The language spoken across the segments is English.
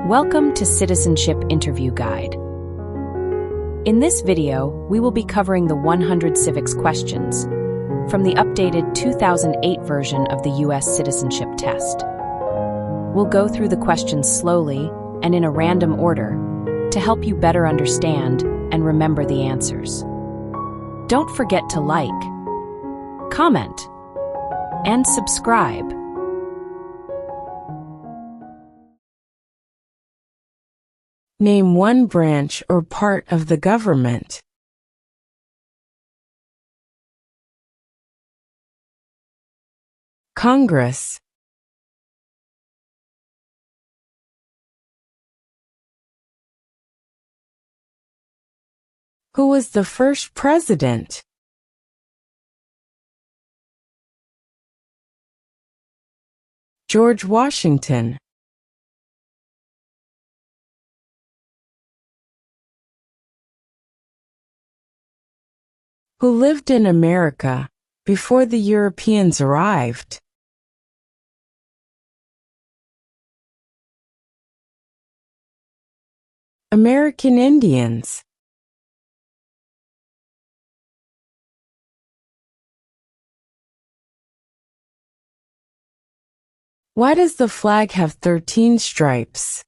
Welcome to Citizenship Interview Guide. In this video, we will be covering the 100 civics questions from the updated 2008 version of the U.S. Citizenship Test. We'll go through the questions slowly and in a random order to help you better understand and remember the answers. Don't forget to like, comment, and subscribe. Name one branch or part of the government. Congress. Who was the first president? George Washington. Who lived in America before the Europeans arrived? American Indians. Why does the flag have 13 stripes?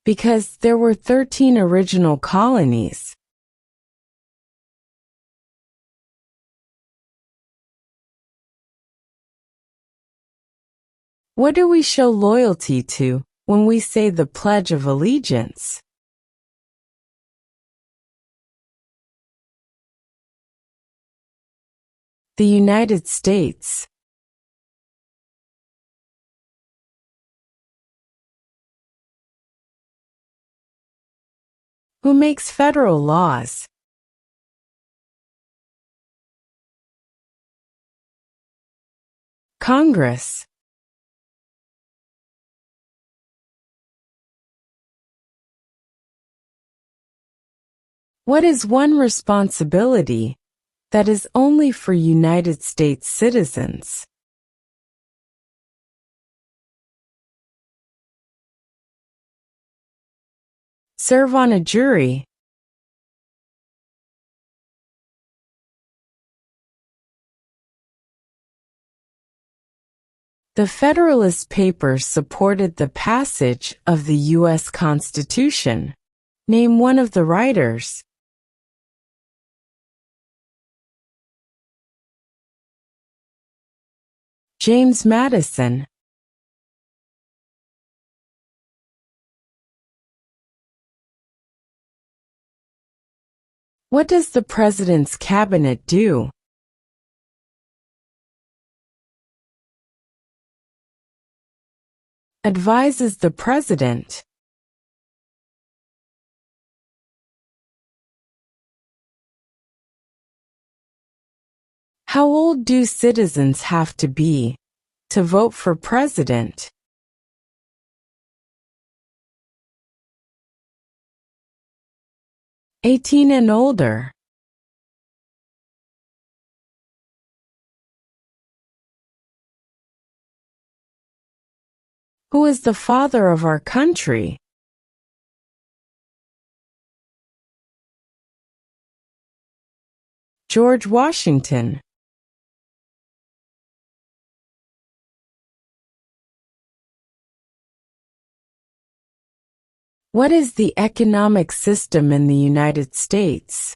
Because there were 13 original colonies. What do we show loyalty to when we say the Pledge of Allegiance? The United States. Who makes federal laws? Congress. What is one responsibility that is only for United States citizens? Serve on a jury. The Federalist Papers supported the passage of the U.S. Constitution. Name one of the writers. James Madison. What does the President's Cabinet do? Advises the President. How old do citizens have to be to vote for president? 18 and older. Who is the father of our country? George Washington. What is the economic system in the United States?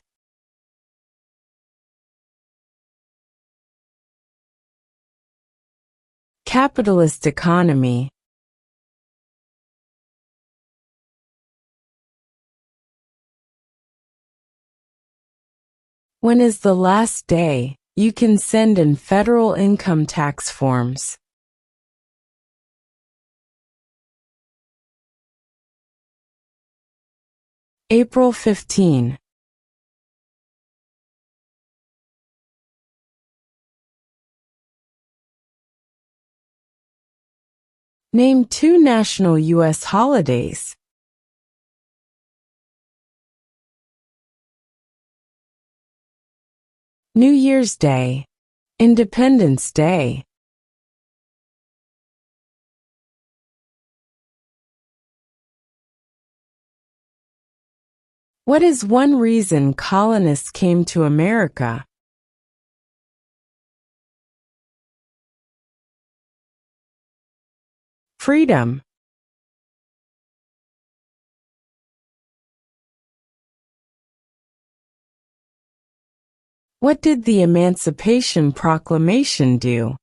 Capitalist economy. When is the last day you can send in federal income tax forms? April 15. Name two national U.S. holidays. New Year's Day, Independence Day. What is one reason colonists came to America? Freedom. What did the Emancipation Proclamation do?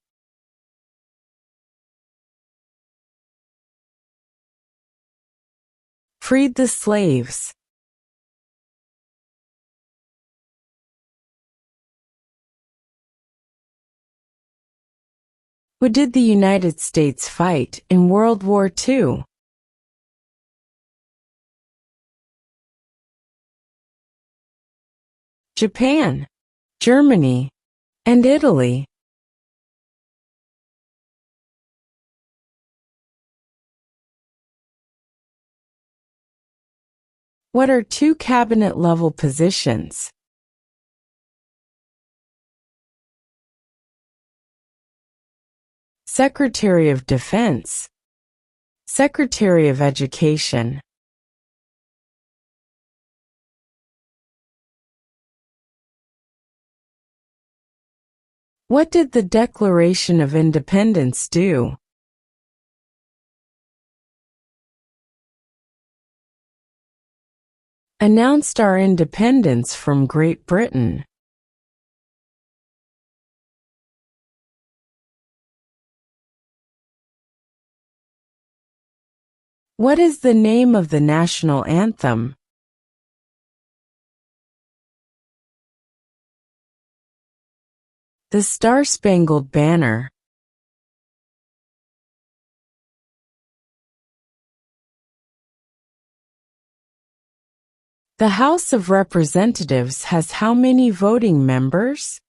Freed the slaves. Who did the United States fight in World War II? Japan, Germany, and Italy. What are two cabinet-level positions? Secretary of Defense, Secretary of Education. What did the Declaration of Independence do? Announced our independence from Great Britain. What is the name of the national anthem? The Star-Spangled Banner. The House of Representatives has how many voting members?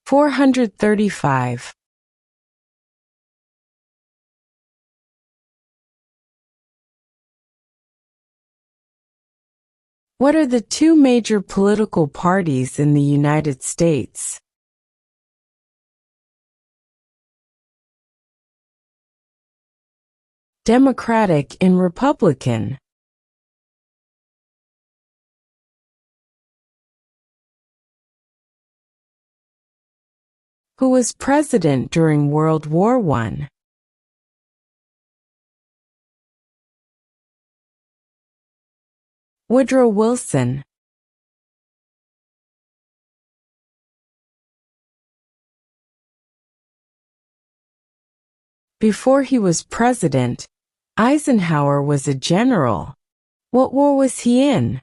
435. What are the two major political parties in the United States? Democratic and Republican. Who was president during World War I? Woodrow Wilson. Before he was president, Eisenhower was a general. What war was he in?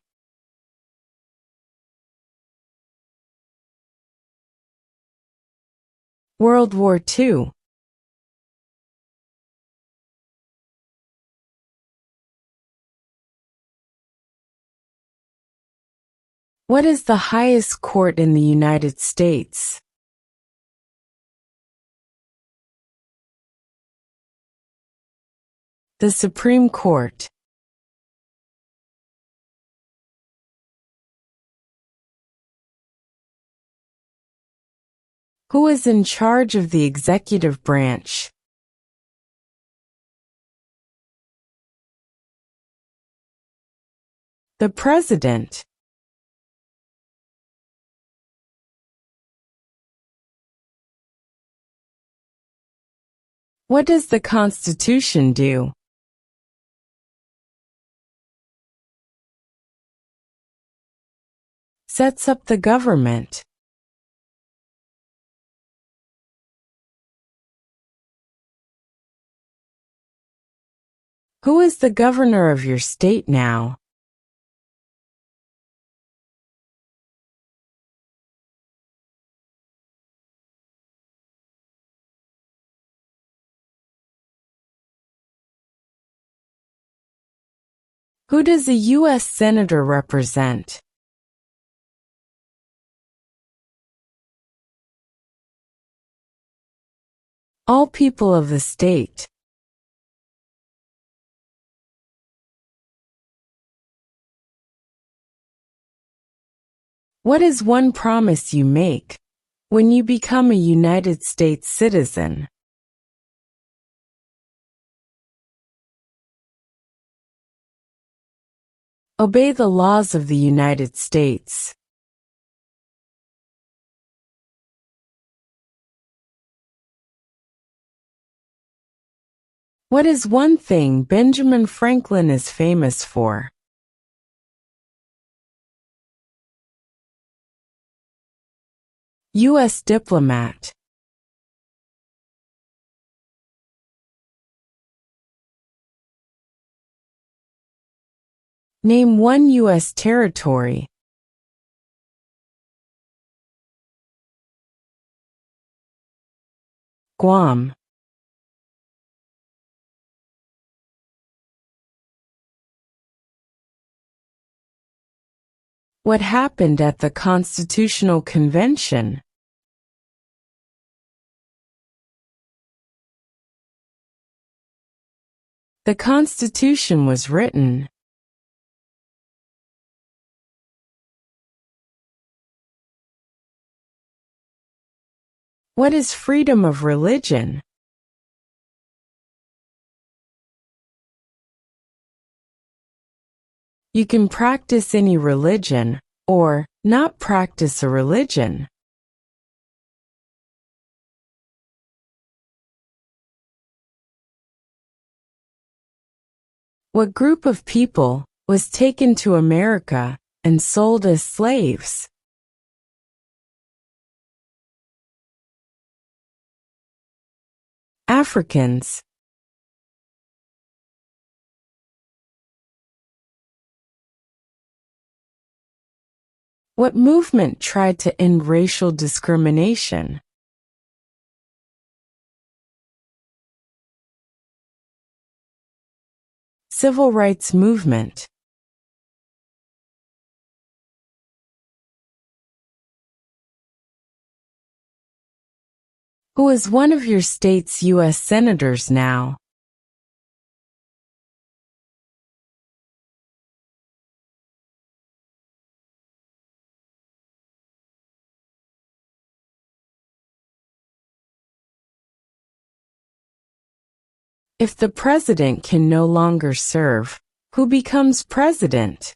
World War II. What is the highest court in the United States? The Supreme Court. Who is in charge of the executive branch? The President. What does the Constitution do? Sets up the government. Who is the governor of your state now? Who does a U.S. Senator represent? All people of the state. What is one promise you make when you become a United States citizen? Obey the laws of the United States. What is one thing Benjamin Franklin is famous for? U.S. diplomat. Name one U.S. territory. Guam. What happened at the Constitutional Convention? The Constitution was written. What is freedom of religion? You can practice any religion, or not practice a religion. What group of people was taken to America and sold as slaves? Africans. What movement tried to end racial discrimination? Civil rights movement. Who is one of your state's U.S. senators now? If the president can no longer serve, who becomes president?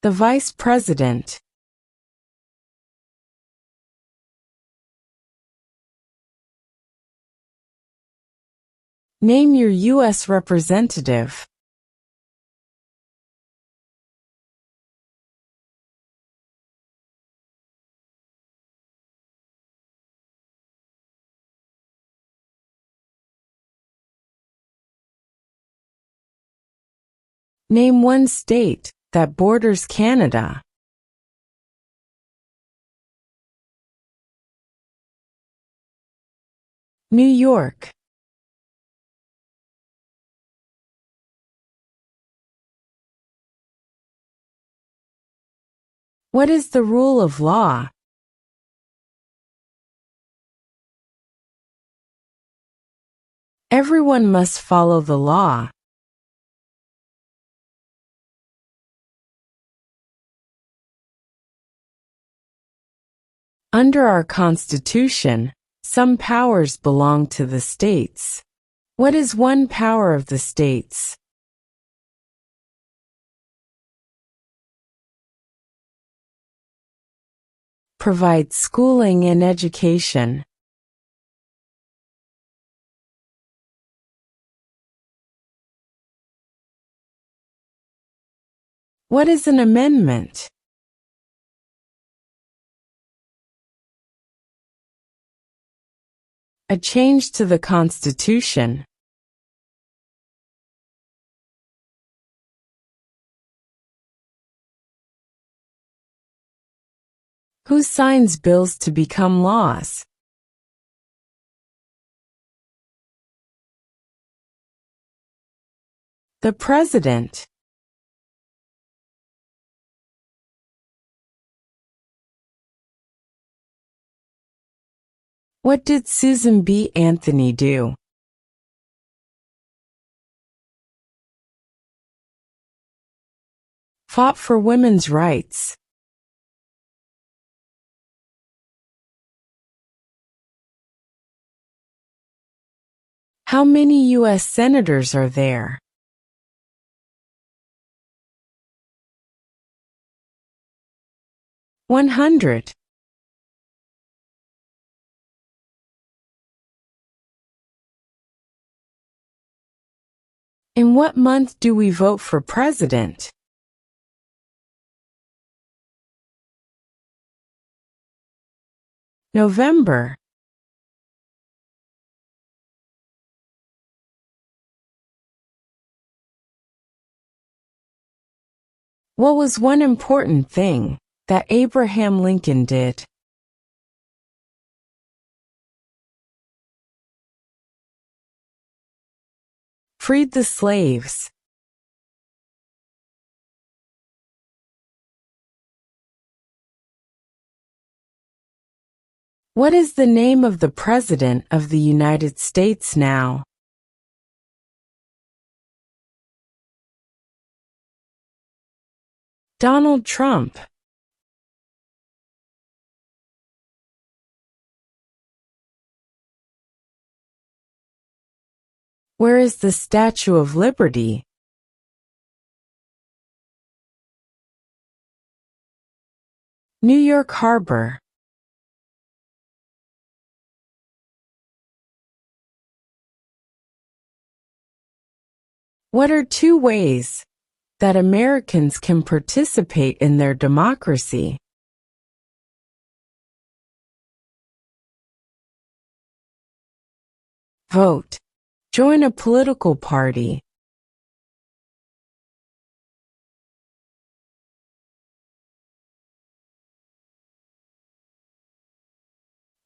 The vice president. Name your U.S. representative. Name one state that borders Canada. New York. What is the rule of law? Everyone must follow the law. Under our Constitution, some powers belong to the states. What is one power of the states? Provide schooling and education. What is an amendment? A change to the Constitution. Who signs bills to become laws? The President. What did Susan B. Anthony do? Fought for women's rights. How many U.S. senators are there? 100. In what month do we vote for president? November. What was one important thing that Abraham Lincoln did? Freed the slaves. What is the name of the President of the United States now? Donald Trump. Where is the Statue of Liberty? New York Harbor. What are two ways that Americans can participate in their democracy? Vote. Join a political party.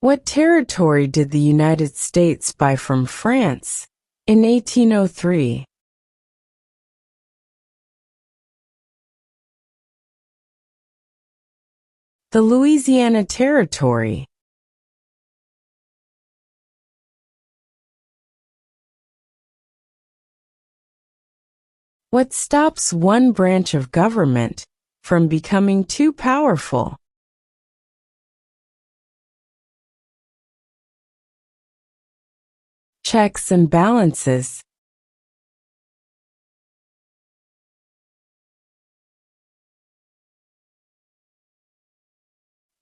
What territory did the United States buy from France in 1803? The Louisiana Territory. What stops one branch of government from becoming too powerful? Checks and balances.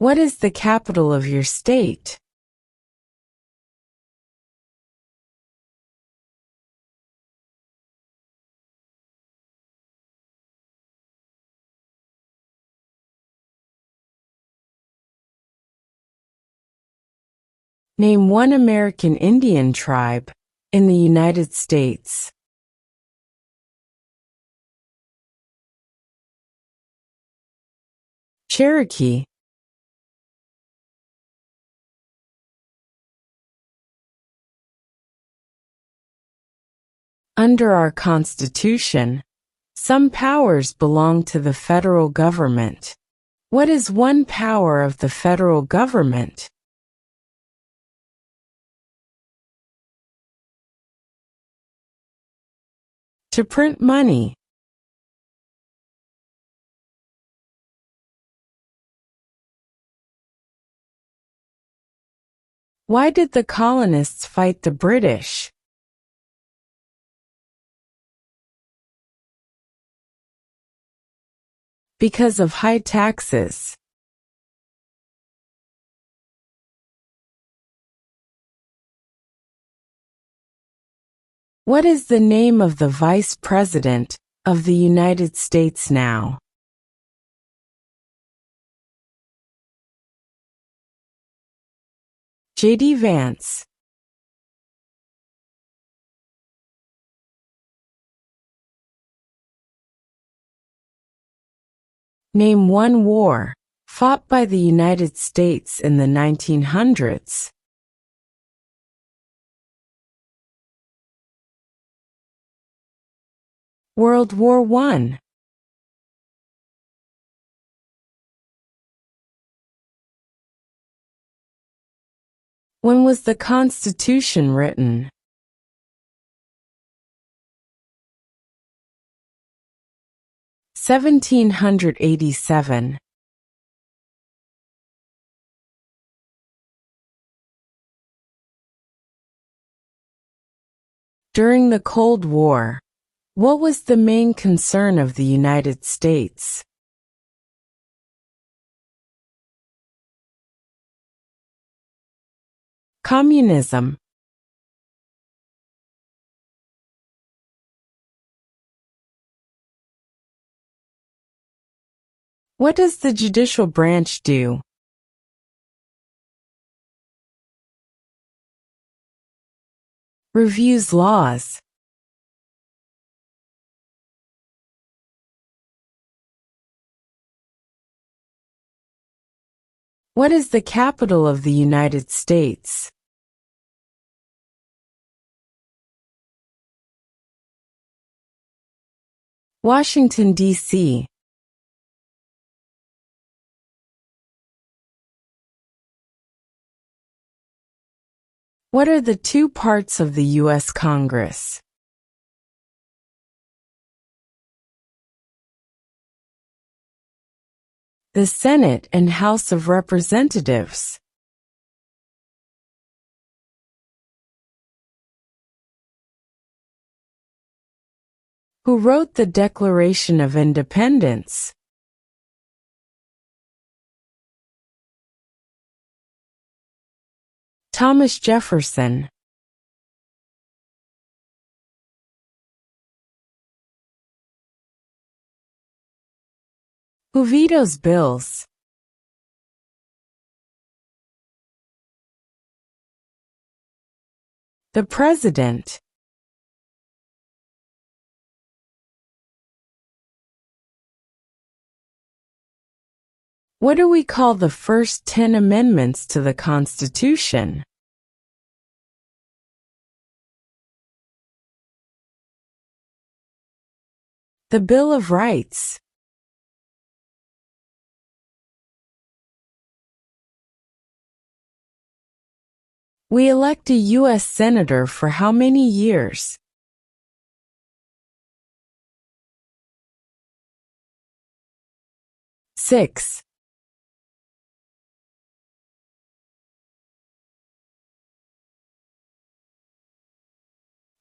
What is the capital of your state? Name one American Indian tribe in the United States. Cherokee. Under our Constitution, some powers belong to the federal government. What is one power of the federal government? To print money. Why did the colonists fight the British? Because of high taxes. What is the name of the Vice President of the United States now? J.D. Vance. Name one war fought by the United States in the 1900s. World War I. When was the Constitution written? 1787. During the Cold War, what was the main concern of the United States? Communism. What does the judicial branch do? Reviews laws. What is the capital of the United States? Washington, D.C. What are the two parts of the U.S. Congress? The Senate and House of Representatives. Who wrote the Declaration of Independence? Thomas Jefferson. Who vetoes bills? The President. What do we call the first 10 amendments to the Constitution? The Bill of Rights. We elect a U.S. Senator for how many years? Six.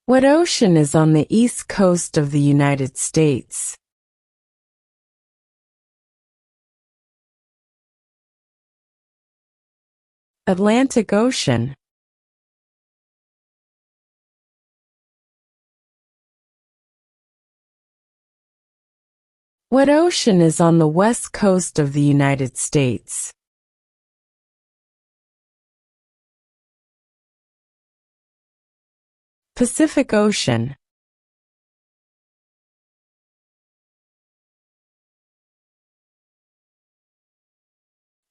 What ocean is on the east coast of the United States? Atlantic Ocean. What ocean is on the west coast of the United States? Pacific Ocean.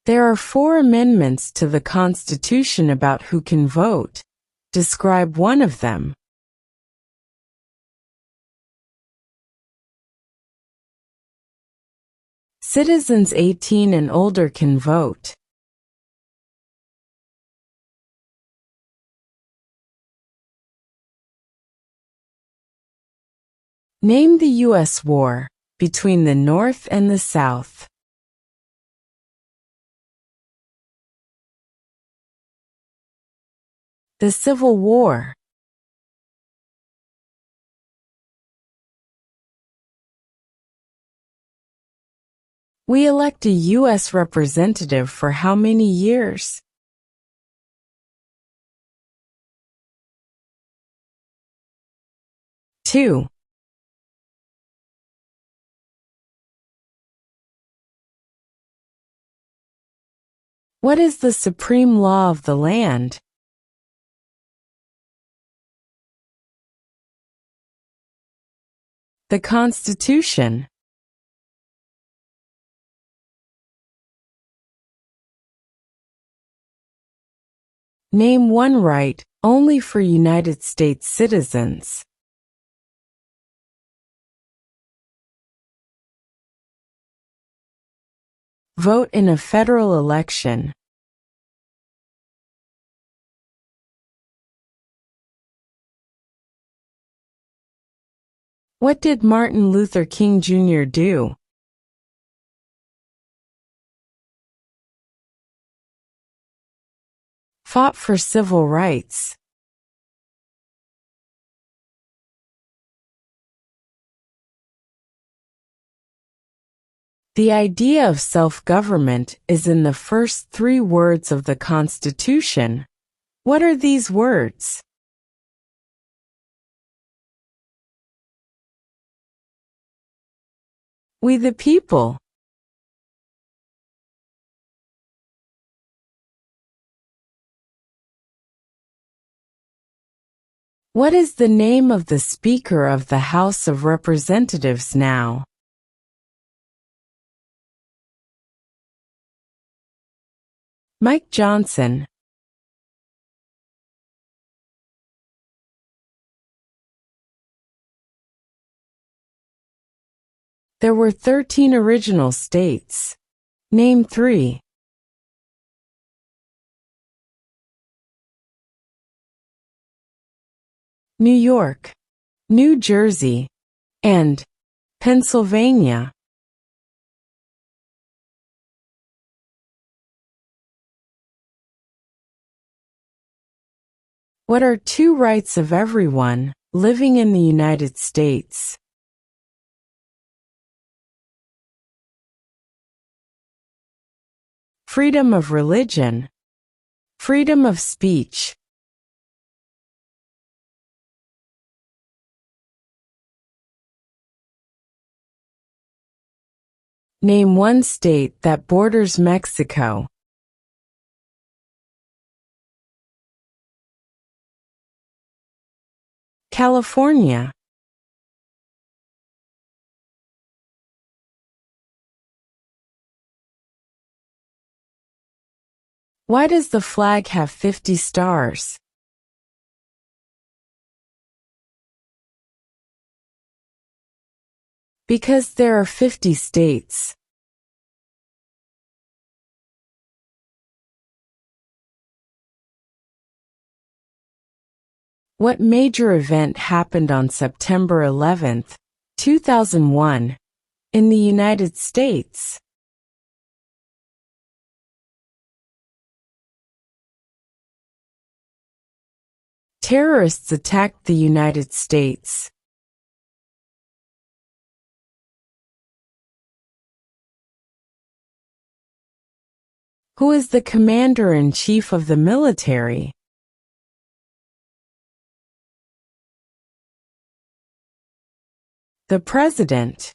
There are 4 amendments to the Constitution about who can vote. Describe one of them. Citizens 18 and older can vote. Name the U.S. war between the North and the South. The Civil War. We elect a U.S. representative for how many years? 2. What is the supreme law of the land? The Constitution. Name one right, only for United States citizens. Vote in a federal election. What did Martin Luther King Jr. do? Fought for civil rights. The idea of self-government is in the first 3 words of the Constitution. What are these words? We the people. What is the name of the Speaker of the House of Representatives now? Mike Johnson. There were 13 original states. Name 3. New York, New Jersey, and Pennsylvania. What are 2 rights of everyone living in the United States? Freedom of religion, freedom of speech. Name 1 state that borders Mexico. California. Why does the flag have 50 stars? Because there are 50 states. What major event happened on September 11, 2001, in the United States? Terrorists attacked the United States. Who is the commander-in-chief of the military? The president.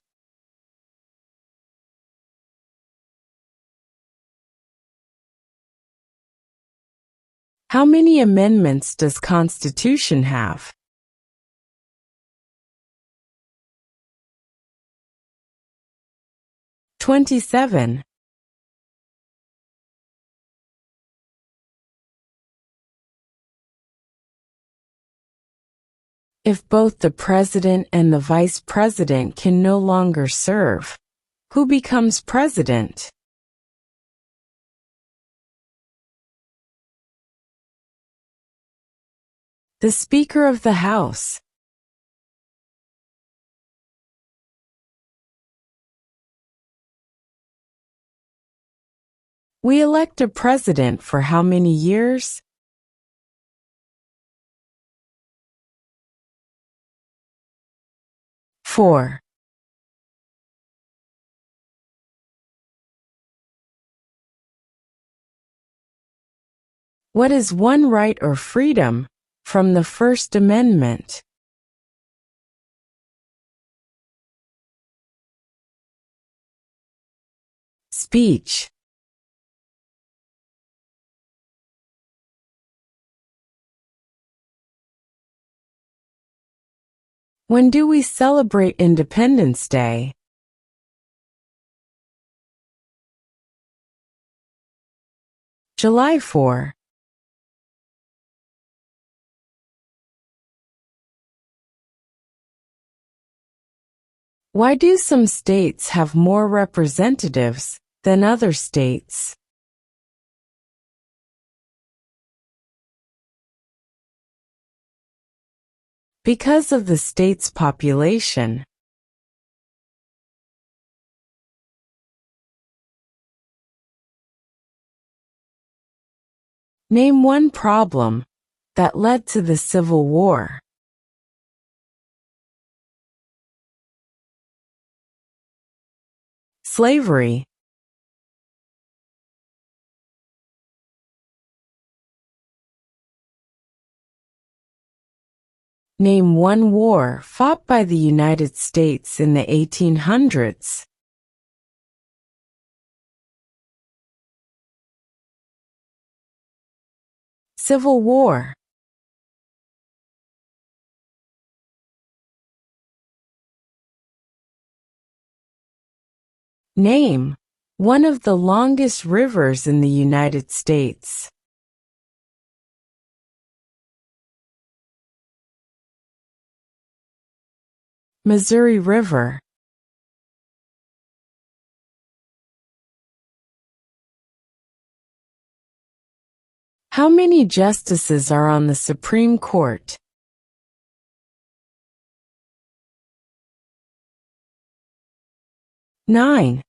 How many amendments does Constitution have? 27. If both the president and the vice president can no longer serve, who becomes president? The Speaker of the House. We elect a president for how many years? 4. What is one right or freedom from the First Amendment? Speech. When do we celebrate Independence Day? July 4. Why do some states have more representatives than other states? Because of the state's population. Name one problem that led to the Civil War. Slavery. Name one war fought by the United States in the 1800s. Civil War. Name one of the longest rivers in the United States. Missouri River. How many justices are on the Supreme Court? 9.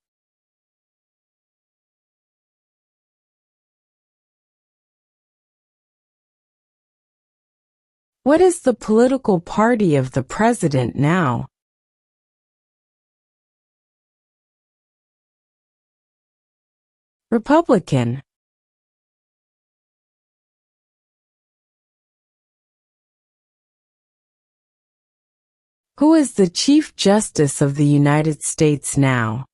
What is the political party of the president now? Republican. Who is the Chief Justice of the United States now?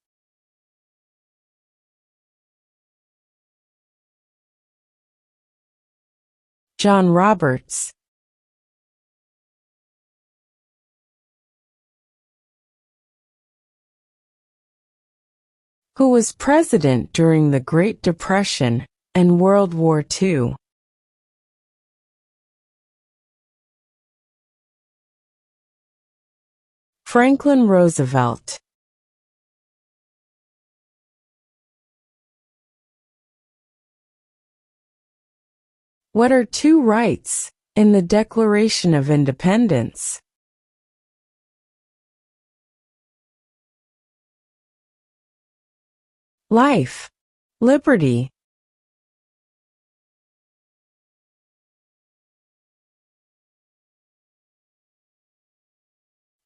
John Roberts. Who was president during the Great Depression and World War II? Franklin Roosevelt. What are two rights in the Declaration of Independence? Life, liberty.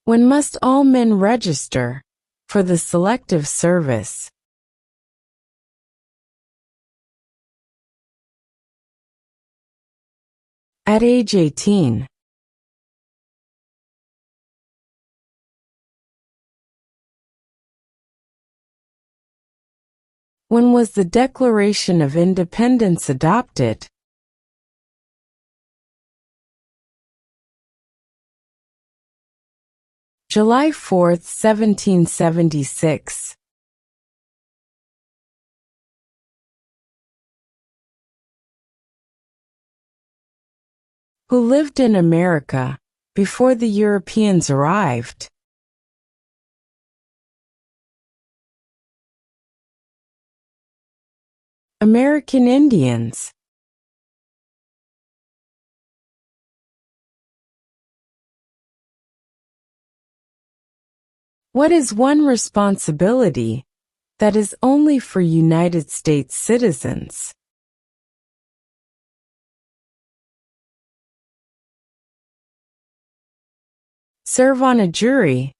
When must all men register for the Selective Service? At age 18. When was the Declaration of Independence adopted? July 4, 1776. Who lived in America before the Europeans arrived? American Indians. What is one responsibility that is only for United States citizens? Serve on a jury